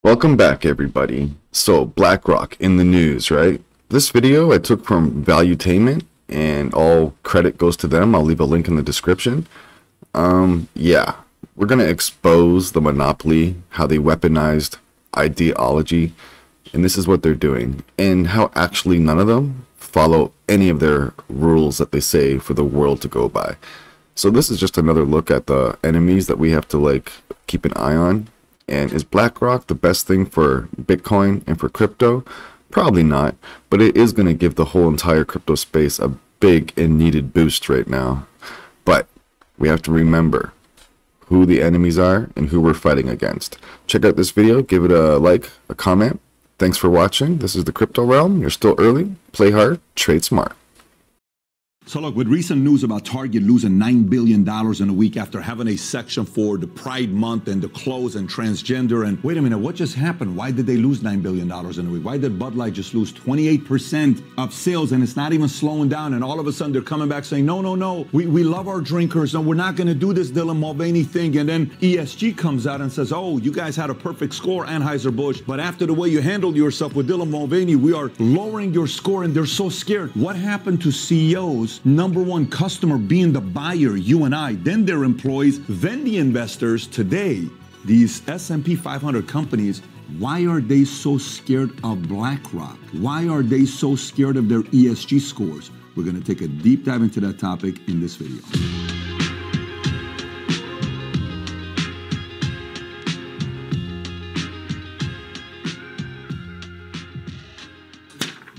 Welcome back, everybody. So, BlackRock in the news, right? This video I took from Valuetainment, and all credit goes to them. I'll leave a link in the description. Yeah, we're going to expose the monopoly, how they weaponized ideology, and this is what they're doing, and how actually none of them follow any of their rules that they say for the world to go by. So this is just another look at the enemies that we have to keep an eye on. And is BlackRock the best thing for Bitcoin and for crypto? Probably not, but it is going to give the whole entire crypto space a big and needed boost right now. But we have to remember who the enemies are and who we're fighting against. Check out this video, give it a like, a comment. Thanks for watching. This is the Crypto Realm. You're still early. Play hard, trade smart. So look, with recent news about Target losing $9 billion in a week after having a section for the Pride Month and the clothes and transgender, and wait a minute, what just happened? Why did they lose $9 billion in a week? Why did Bud Light just lose 28% of sales and it's not even slowing down? And all of a sudden they're coming back saying, no, we love our drinkers and we're not going to do this Dylan Mulvaney thing. And then ESG comes out and says, oh, you guys had a perfect score, Anheuser-Busch, but after the way you handled yourself with Dylan Mulvaney, we are lowering your score, and they're so scared. What happened to CEOs? Number one customer being the buyer, you and I, then their employees, then the investors. Today, these S&P 500 companies, why are they so scared of BlackRock? Why are they so scared of their ESG scores? We're going to take a deep dive into that topic in this video.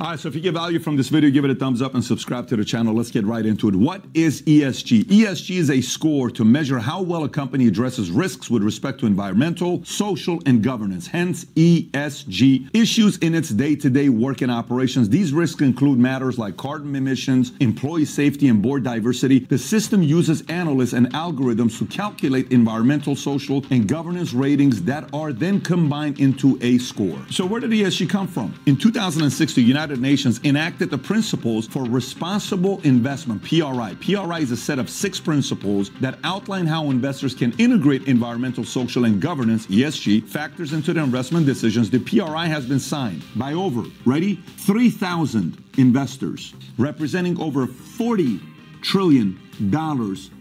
All right, so if you get value from this video, give it a thumbs up and subscribe to the channel. Let's get right into it. What is ESG? ESG is a score to measure how well a company addresses risks with respect to environmental, social, and governance. Hence, ESG. Issues in its day-to-day work and operations. These risks include matters like carbon emissions, employee safety, and board diversity. The system uses analysts and algorithms to calculate environmental, social, and governance ratings that are then combined into a score. So where did ESG come from? In 2006, the United Nations enacted the Principles for Responsible Investment, PRI. PRI is a set of 6 principles that outline how investors can integrate environmental, social, and governance, ESG, factors into their investment decisions. The PRI has been signed by over, ready, 3,000 investors, representing over $40 trillion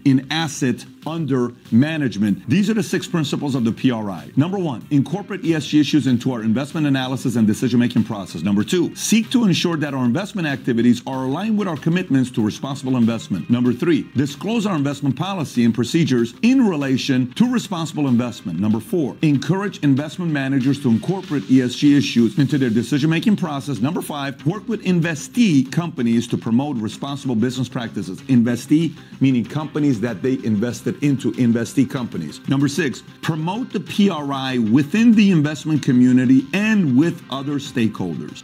in asset under management. These are the 6 principles of the PRI. Number 1, incorporate ESG issues into our investment analysis and decision-making process. Number 2, seek to ensure that our investment activities are aligned with our commitments to responsible investment. Number 3, disclose our investment policy and procedures in relation to responsible investment. Number 4, encourage investment managers to incorporate ESG issues into their decision-making process. Number 5, work with investee companies to promote responsible business practices. Investee meaning companies that they invested into, investee companies. Number 6, promote the PRI within the investment community and with other stakeholders.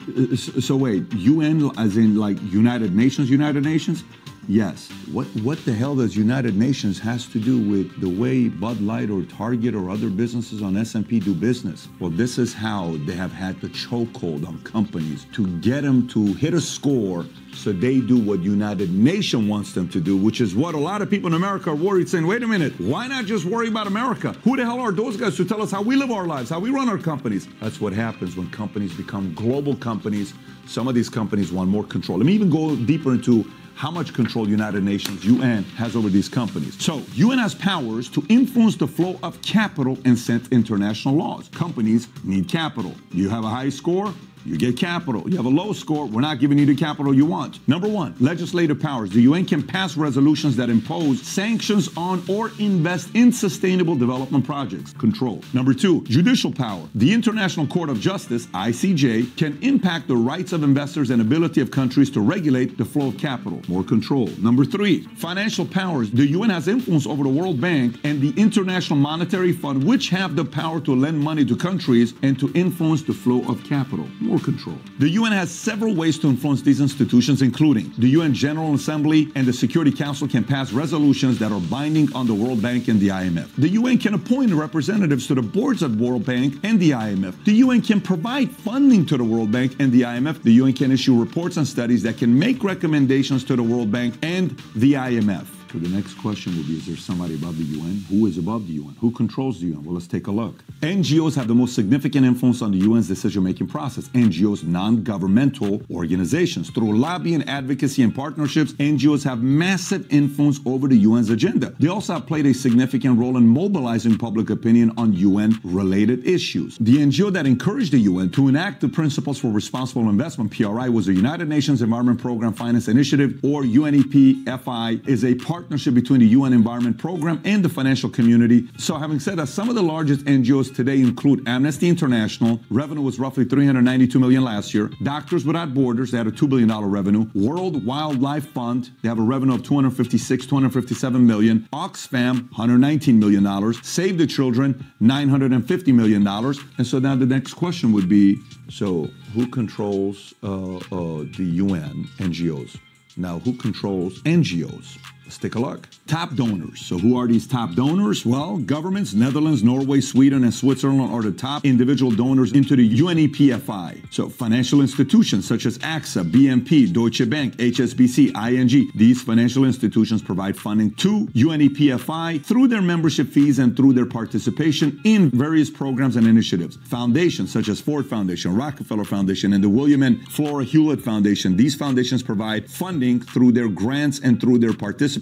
So wait, UN as in like United Nations? Yes. What the hell does United Nations has to do with the way Bud Light or Target or other businesses on S&P do business? Well, this is how they have had the chokehold on companies to get them to hit a score so they do what United Nations wants them to do, which is what a lot of people in America are worried, saying, wait a minute, why not just worry about America? Who the hell are those guys to tell us how we live our lives, how we run our companies? That's what happens when companies become global companies. Some of these companies want more control. Let me even go deeper into how much control United Nations, UN, has over these companies. So, UN has powers to influence the flow of capital and set international laws. Companies need capital. You have a high score, you get capital. You have a low score, we're not giving you the capital you want. Number 1, legislative powers. The UN can pass resolutions that impose sanctions on or invest in sustainable development projects. Control. Number 2, judicial power. The International Court of Justice, ICJ, can impact the rights of investors and ability of countries to regulate the flow of capital. More control. Number 3, financial powers. The UN has influence over the World Bank and the International Monetary Fund, which have the power to lend money to countries and to influence the flow of capital. More control. The UN has several ways to influence these institutions, including the UN General Assembly and the Security Council can pass resolutions that are binding on the World Bank and the IMF. The UN can appoint representatives to the boards of the World Bank and the IMF. The UN can provide funding to the World Bank and the IMF. The UN can issue reports and studies that can make recommendations to the World Bank and the IMF. So the next question will be, is there somebody above the UN? Who is above the UN? Who controls the UN? Well, let's take a look. NGOs have the most significant influence on the UN's decision-making process. NGOs, non-governmental organizations. Through lobbying, advocacy, and partnerships, NGOs have massive influence over the UN's agenda. They also have played a significant role in mobilizing public opinion on UN-related issues. The NGO that encouraged the UN to enact the Principles for Responsible Investment, PRI, was the United Nations Environment Program Finance Initiative, or UNEP-FI, is a partnership between the UN Environment Program and the financial community. So having said that, some of the largest NGOs today include Amnesty International. Revenue was roughly $392 million last year. Doctors Without Borders, they had a $2 billion revenue. World Wildlife Fund, they have a revenue of $257 million. Oxfam, $119 million. Save the Children, $950 million. And so now the next question would be, so who controls the UN NGOs? Now, who controls NGOs? Let's take a look. Top donors. So who are these top donors? Well, governments, Netherlands, Norway, Sweden, and Switzerland are the top individual donors into the UNEP-FI. So financial institutions such as AXA, BNP, Deutsche Bank, HSBC, ING. These financial institutions provide funding to UNEP-FI through their membership fees and through their participation in various programs and initiatives. Foundations such as Ford Foundation, Rockefeller Foundation, and the William and Flora Hewlett Foundation. These foundations provide funding through their grants and through their participations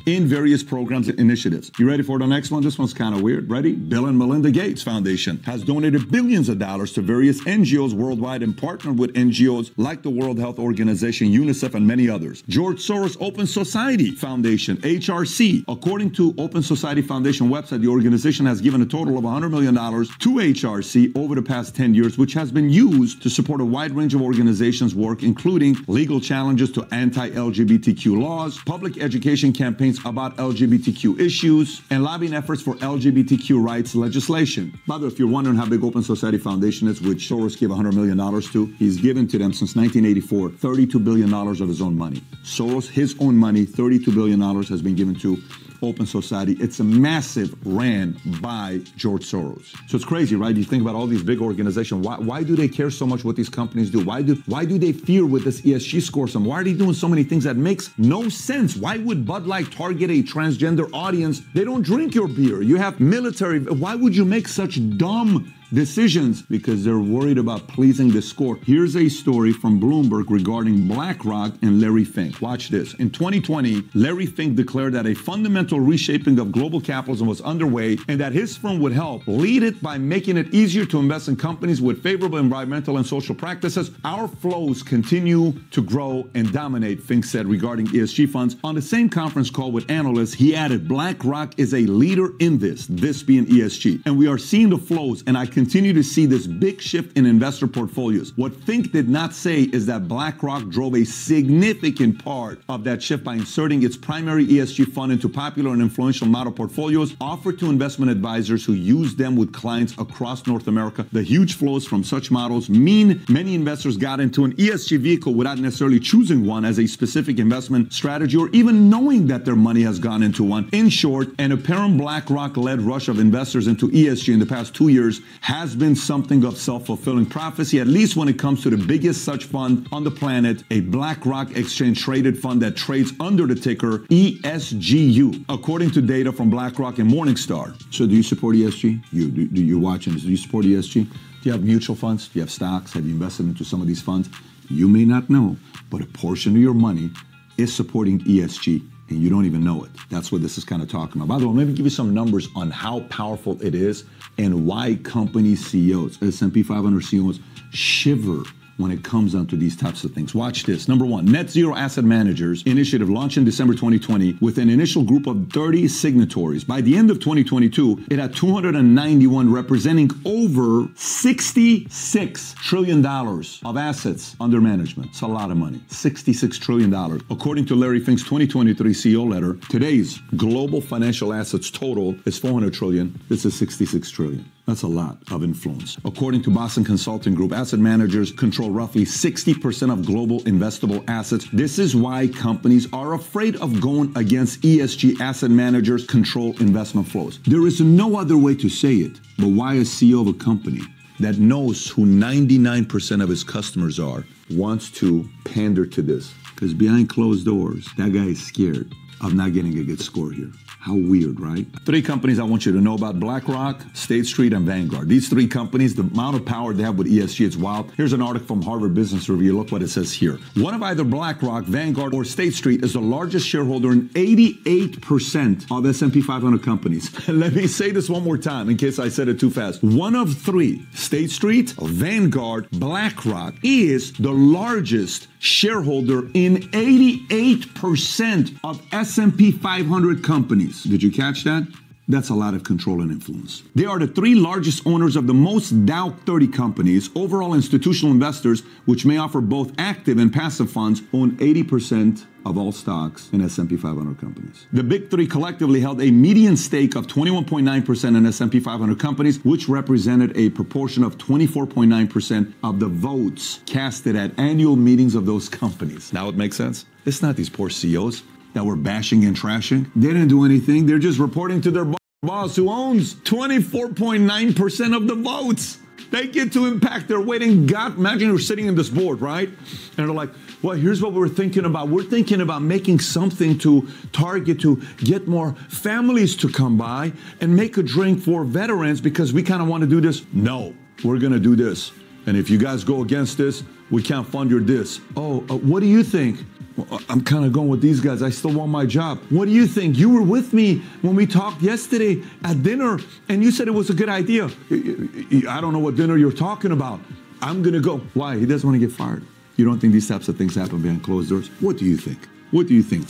in various programs and initiatives. You ready for the next one? This one's kind of weird. Ready? Bill and Melinda Gates Foundation has donated billions of dollars to various NGOs worldwide and partnered with NGOs like the World Health Organization, UNICEF, and many others. George Soros Open Society Foundation, HRC. According to Open Society Foundation website, the organization has given a total of $100 million to HRC over the past 10 years, which has been used to support a wide range of organizations' work, including legal challenges to anti-LGBTQ laws, public education campaigns about LGBTQ issues, and lobbying efforts for LGBTQ rights legislation. By the way, if you're wondering how big Open Society Foundation is, which Soros gave $100 million to, he's given to them since 1984 $32 billion of his own money. Soros, his own money, $32 billion has been given to Open Society. It's a massive ran by George Soros. So it's crazy, right? You think about all these big organizations. Why do they care so much what these companies do? Why do they fear with this ESG score some? Why are they doing so many things that makes no sense? Why would Bud Light target a transgender audience? They don't drink your beer. You have military. Why would you make such dumb decisions? Because they're worried about pleasing the score. Here's a story from Bloomberg regarding BlackRock and Larry Fink. Watch this. In 2020, Larry Fink declared that a fundamental reshaping of global capitalism was underway and that his firm would help lead it by making it easier to invest in companies with favorable environmental and social practices. Our flows continue to grow and dominate, Fink said regarding ESG funds. On the same conference call with analysts, he added, BlackRock is a leader in this being ESG. And we are seeing the flows, and I continue to see this big shift in investor portfolios. What Fink did not say is that BlackRock drove a significant part of that shift by inserting its primary ESG fund into popular and influential model portfolios offered to investment advisors who use them with clients across North America. The huge flows from such models mean many investors got into an ESG vehicle without necessarily choosing one as a specific investment strategy or even knowing that their money has gone into one. In short, an apparent BlackRock-led rush of investors into ESG in the past 2 years has been something of self-fulfilling prophecy, at least when it comes to the biggest such fund on the planet, a BlackRock exchange-traded fund that trades under the ticker ESGU, according to data from BlackRock and Morningstar. So do you support ESG? Do you watching this? Do you support ESG? Do you have mutual funds? Do you have stocks? Have you invested into some of these funds? You may not know, but a portion of your money is supporting ESG. And you don't even know it. That's what this is kind of talking about. By the way, let me give you some numbers on how powerful it is and why company CEOs, S&P 500 CEOs, shiver when it comes down to these types of things. Watch this. Number one, Net Zero Asset Managers initiative launched in December 2020 with an initial group of 30 signatories. By the end of 2022, it had 291 representing over $66 trillion of assets under management. It's a lot of money. $66 trillion. According to Larry Fink's 2023 CEO letter, today's global financial assets total is $400 trillion. This is $66 trillion. That's a lot of influence. According to Boston Consulting Group, asset managers control roughly 60% of global investable assets. This is why companies are afraid of going against ESG asset managers' control investment flows. There is no other way to say it, but why a CEO of a company that knows who 99% of his customers are wants to pander to this? Because behind closed doors, that guy is scared of not getting a good score here. How weird, right? 3 companies I want you to know about: BlackRock, State Street, and Vanguard. These 3 companies, the amount of power they have with ESG, it's wild. Here's an article from Harvard Business Review. Look what it says here. One of either BlackRock, Vanguard, or State Street is the largest shareholder in 88% of S&P 500 companies. Let me say this one more time in case I said it too fast. One of 3, State Street, Vanguard, BlackRock, is the largest shareholder in 88% of S&P 500 companies. Did you catch that? That's a lot of control and influence. They are the 3 largest owners of the most Dow 30 companies. Overall, institutional investors, which may offer both active and passive funds, own 80% of all stocks in S&P 500 companies. The big 3 collectively held a median stake of 21.9% in S&P 500 companies, which represented a proportion of 24.9% of the votes casted at annual meetings of those companies. Now it makes sense? It's not these poor CEOs that were bashing and trashing. They didn't do anything. They're just reporting to their boss, who owns 24.9% of the votes. They get to impact their weight in God. Imagine you're sitting in this board, right? And they're like, well, here's what we're thinking about. We're thinking about making something to target to get more families to come by and make a drink for veterans because we kind of want to do this. No, we're going to do this. And if you guys go against this, we can't fund your this. Oh, what do you think? Well, I'm kind of going with these guys. I still want my job. What do you think? You were with me when we talked yesterday at dinner, and you said it was a good idea. I don't know what dinner you're talking about. I'm going to go. Why? He doesn't want to get fired. You don't think these types of things happen behind closed doors? What do you think? What do you think?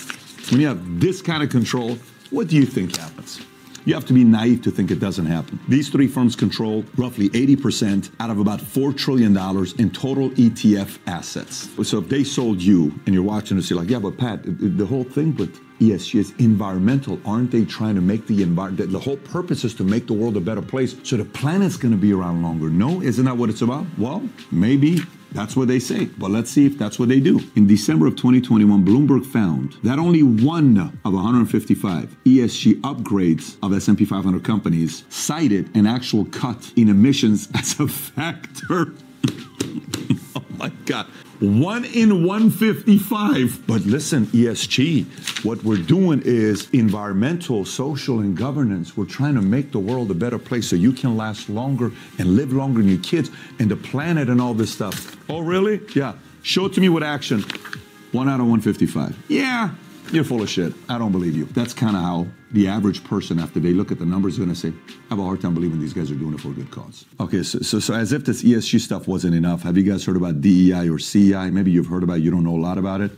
When you have this kind of control, what do you think happens? You have to be naive to think it doesn't happen. These 3 firms control roughly 80% out of about $4 trillion in total ETF assets. So if they sold you and you're watching this, you're like, yeah, but Pat, the whole thing with ESG is environmental. Aren't they trying to make the environment? The whole purpose is to make the world a better place so the planet's going to be around longer. No, isn't that what it's about? Well, maybe. That's what they say, but let's see if that's what they do. In December of 2021, Bloomberg found that only 1 of 155 ESG upgrades of S&P 500 companies cited an actual cut in emissions as a factor. Oh my God. 1 in 155. But listen, ESG, what we're doing is environmental, social, and governance. We're trying to make the world a better place so you can last longer and live longer than your kids and the planet and all this stuff. Oh, really? Yeah. Show it to me with action. 1 out of 155. Yeah, you're full of shit. I don't believe you. That's kind of how the average person, after they look at the numbers, is going to say, I have a hard time believing these guys are doing it for a good cause. Okay, so as if this ESG stuff wasn't enough, have you guys heard about DEI or CEI? Maybe you've heard about it, you don't know a lot about it.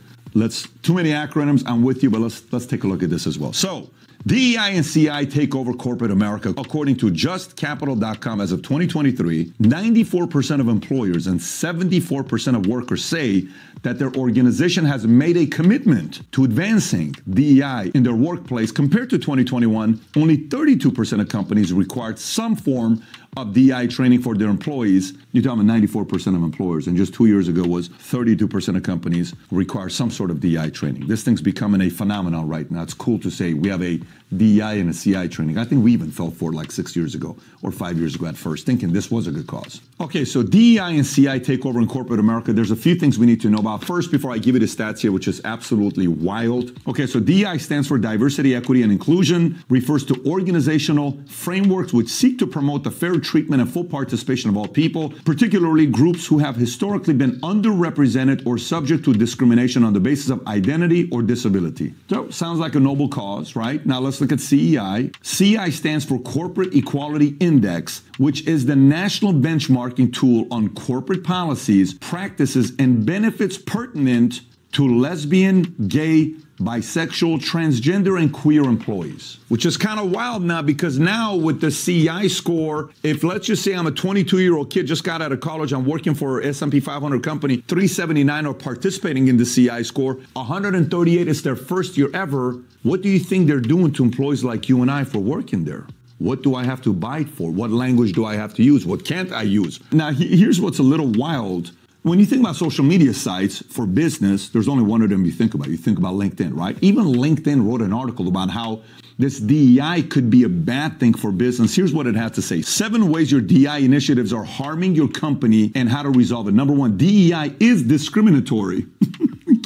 Too many acronyms, I'm with you, but let's take a look at this as well. So, DEI and CEI take over corporate America. According to justcapital.com, as of 2023, 94% of employers and 74% of workers say that their organization has made a commitment to advancing DEI in their workplace. Compared to 2021, only 32% of companies required some form of DEI training for their employees. You're talking about 94% of employers, and just 2 years ago was 32% of companies require some sort of DEI training. This thing's becoming a phenomenon right now. It's cool to say we have a DEI and a CI training. I think we even fell for it like 6 years ago or 5 years ago at first, thinking this was a good cause. Okay, so DEI and CI take over in corporate America. There's a few things we need to know about. First, before I give you the stats here, which is absolutely wild. Okay, so DEI stands for diversity, equity, and inclusion, refers to organizational frameworks which seek to promote the fair treatment and full participation of all people, particularly groups who have historically been underrepresented or subject to discrimination on the basis of identity or disability. So, sounds like a noble cause, right? Now let's look at CEI. CEI stands for Corporate Equality Index, which is the national benchmarking tool on corporate policies, practices, and benefits pertinent to lesbian, gay, bisexual, transgender, and queer employees, which is kind of wild now, because now with the CEI score, if let's just say I'm a 22-year-old kid, just got out of college, I'm working for an S&P 500 company, 379 are participating in the CEI score, 138 is their first year ever. What do you think they're doing to employees like you and I for working there? What do I have to bite for? What language do I have to use? What can't I use? Now, here's what's a little wild. When you think about social media sites for business, there's only one of them you think about. You think about LinkedIn, right? Even LinkedIn wrote an article about how this DEI could be a bad thing for business. Here's what it had to say. 7 ways your DEI initiatives are harming your company and how to resolve it. Number 1, DEI is discriminatory.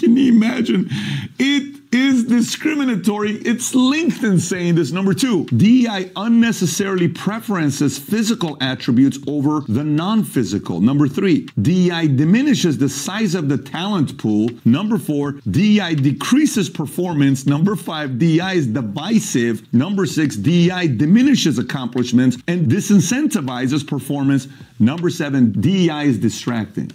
Can you imagine? It is discriminatory. It's LinkedIn saying this. Number 2, DEI unnecessarily preferences physical attributes over the non-physical. Number 3, DEI diminishes the size of the talent pool. Number 4, DEI decreases performance. Number 5, DEI is divisive. Number 6, DEI diminishes accomplishments and disincentivizes performance. Number 7, DEI is distracting.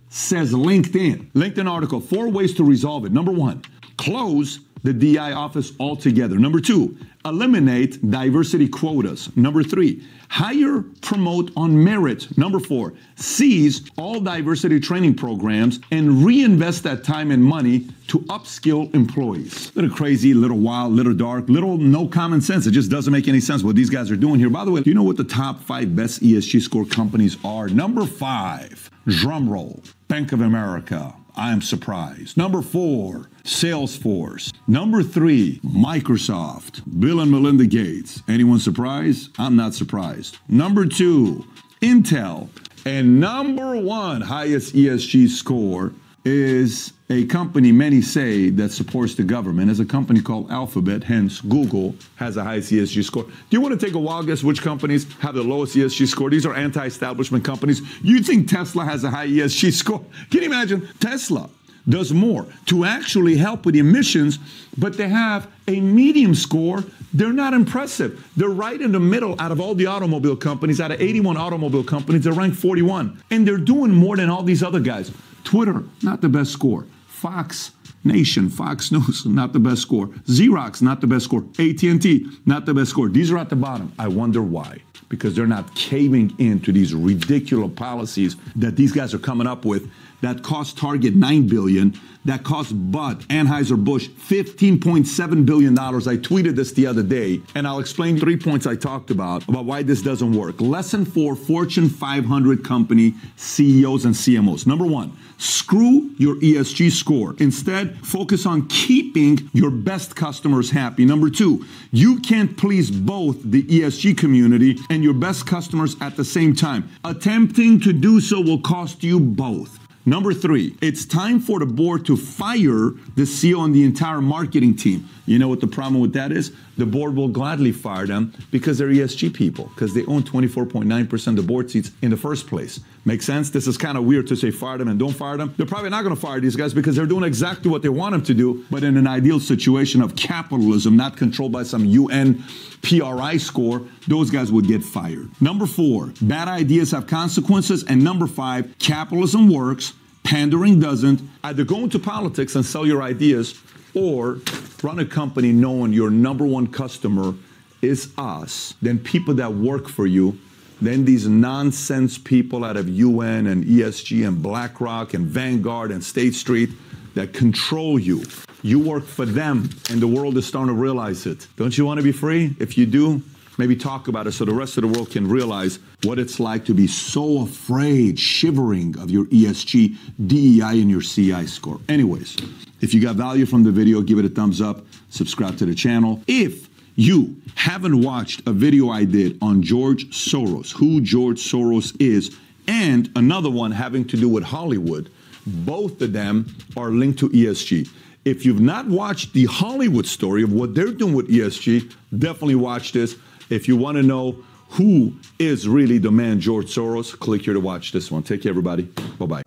Says LinkedIn. LinkedIn article, 4 ways to resolve it. Number 1, close the DEI office altogether. Number 2, eliminate diversity quotas. Number 3, hire, promote on merit. Number 4, cease all diversity training programs and reinvest that time and money to upskill employees. Little crazy, little wild, little dark, little no common sense. It just doesn't make any sense what these guys are doing here. By the way, do you know what the top 5 best ESG score companies are? Number 5, drum roll, Bank of America. I am surprised. Number 4, Salesforce. Number 3, Microsoft. Bill and Melinda Gates. Anyone surprised? I'm not surprised. Number 2, Intel. And number 1 highest ESG score is a company many say that supports the government, is a company called Alphabet, hence Google has the highest ESG score. Do you want to take a wild guess which companies have the lowest ESG score? These are anti-establishment companies. You think Tesla has a high ESG score? Can you imagine? Tesla does more to actually help with emissions, but they have a medium score. They're not impressive. They're right in the middle out of all the automobile companies. Out of 81 automobile companies, they're ranked 41. And they're doing more than all these other guys. Twitter, not the best score. Fox Nation, Fox News, not the best score. Xerox, not the best score. AT&T, not the best score. These are at the bottom. I wonder why. Because they're not caving into these ridiculous policies that these guys are coming up with that cost Target $9 billion, that cost Bud, Anheuser-Busch, $15.7 billion. I tweeted this the other day, and I'll explain 3 points I talked about why this doesn't work. Lesson 4, Fortune 500 company CEOs and CMOs. Number 1, screw your ESG score. Instead, focus on keeping your best customers happy. Number 2, you can't please both the ESG community and your best customers at the same time. Attempting to do so will cost you both. Number 3, it's time for the board to fire the CEO and the entire marketing team. You know what the problem with that is? The board will gladly fire them because they're ESG people, because they own 24.9% of the board seats in the first place. Make sense? This is kind of weird to say fire them and don't fire them. They're probably not going to fire these guys because they're doing exactly what they want them to do, but in an ideal situation of capitalism, not controlled by some UN PRI score, those guys would get fired. Number 4, bad ideas have consequences. And number 5, capitalism works, pandering doesn't. Either go into politics and sell your ideas or run a company knowing your number 1 customer is us, then people that work for you, then these nonsense people out of UN and ESG and BlackRock and Vanguard and State Street that control you. You work for them, and the world is starting to realize it. Don't you want to be free? If you do, maybe talk about it so the rest of the world can realize what it's like to be so afraid, shivering of your ESG, DEI, and your CI score. Anyways, if you got value from the video, give it a thumbs up, subscribe to the channel. If you haven't watched a video I did on George Soros, who George Soros is, and another one having to do with Hollywood, both of them are linked to ESG. If you've not watched the Hollywood story of what they're doing with ESG, definitely watch this. If you want to know who is really the man George Soros, click here to watch this one. Take care, everybody. Bye-bye.